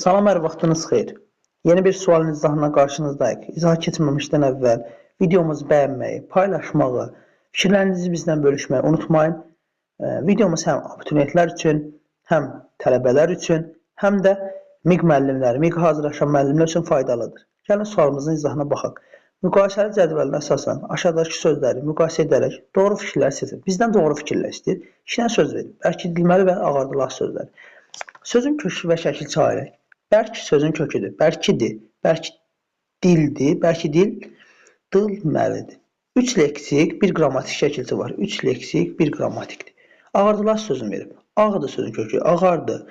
Salam, hər vaxtınız xeyir. Yeni bir sualın izahına qarşınızdayıq. İzaha keçməmişdən əvvəl videomuzu bəyənməyi, paylaşmağı, fikirlərinizi bizlə bölüşməyi unutmayın. Videomuz həm abituriyentlər üçün, həm tələbələr üçün, həm də MİQ müəllimləri, MİQ hazırlaşan müəllimlər üçün faydalıdır. Gəlin sualımızın izahına baxaq. Müqayisəli cədvəlinə əsasən aşağıdakı sözləri müqayisə edərək doğru fikirlər seçin. Bizdən doğru fikirlər istəyir. 2 dənə söz verin. Bərkidilməli və ağardılası sözlər. Sözün kökü və şəkil çağırək. Bərk sözün köküdür. Bərkidir, bərkdildir, bərkidil, dılməlidir. 3 leksik, 1 qrammatik şəkilçi var. 3 leksik, 1 qrammatikdir. Ağardılası sözünü verib. Ağdır sözün kökü, ağardı,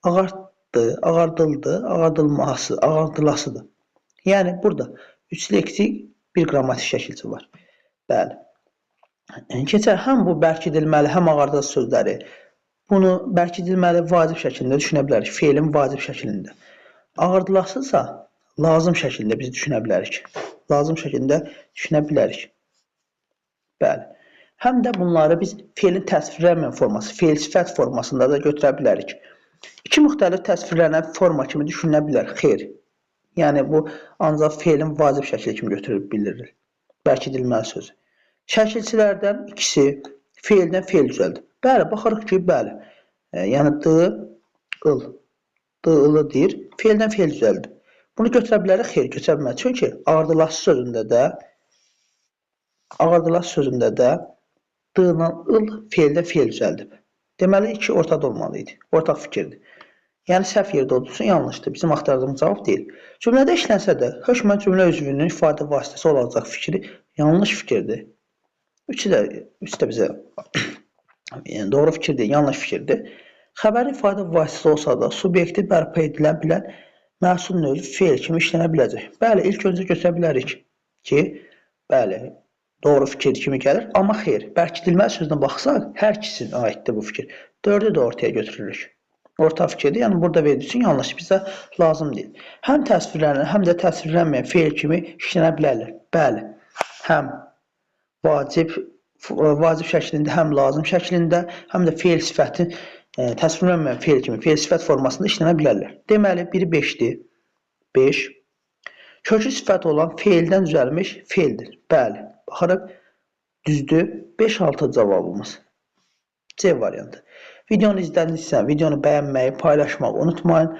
ağartdı, ağardıldı, ağardılması, ağardılasıdır. Yəni burada 3 leksik, 1 qrammatik şəkilçi var. Bəli. Keçək, həm bu bərkidilməli, həm ağardılası sözləri. Bunu bərkidilməli vacib şəklində düşünə bilərik. Feilin vacib şəklində. Ağırdılasısa lazım şəklində biz düşünə bilərik. Lazım şəklində düşünə bilərik. Bəli. Həm də bunları biz feilin təsvirlənməyən forması, feil sifət formasında da götürə bilərik. 2 müxtəlif təsvirlənən forma kimi düşünülə bilər. Xeyr. Yəni bu ancaq feilin vacib şəkli kimi götürülüb bildirilir. Bərkidilməli sözü. Şəkilçilərdən ikisi feildən feil düzəldir. Bəli, baxırıq ki, bəli. Yəni d-ıl. D-ılı deyir. Feildən feil düzəldir. Bunu götürə bilərik? Xeyr, götürə bilmərik. Çünki ağardılası sözündə də d-la ıl feildən feil düzəldib. Deməli, 2 ortada olmalıydı. Ortaq fikirdir. Yəni səhv yerdə olursa yanlışdır. Bizim axtardığımız cavab deyil. Cümlədə işlənsə də hökmən cümlə üzvünün ifadə vasitəsi olacaq fikri yanlış fikirdir. Üç də bizə yəni doğru fikirdir, yanlış fikirdir. Xəbərin ifadə vasitəsi olsa da subyekti bərpa edilə bilən məhsul növü feil kimi işlənə biləcək. Bəli, ilk öncə götürə bilərik ki, bəli, doğru fikir kimi gəlir. Amma xeyr, bərkidilməli sözünə baxsaq, hər ikisinə aiddir bu fikir. 4-ü də ortaya götürürük. Orta fikirdir, yəni burada verdiyi üçün yanlış, bizə lazım deyil. Həm təsvirlənən, həm də təsvirlənməyən feil kimi işlənə bilərlər. Bəli, həm vacib şəklində, həm lazım şəklində, həm də feil sifəti təsvirlənməyən feil kimi, feil sifət formasında işlənə bilərlər. Deməli, biri 5-dir. 5. Kökü sifət olan feildən düzəlmiş feildir. Bəli, baxarıq, düzdür. 5-6 cavabımız. C variantı. Videonu izlədinizsə, videonu bəyənməyi, paylaşmağı unutmayın.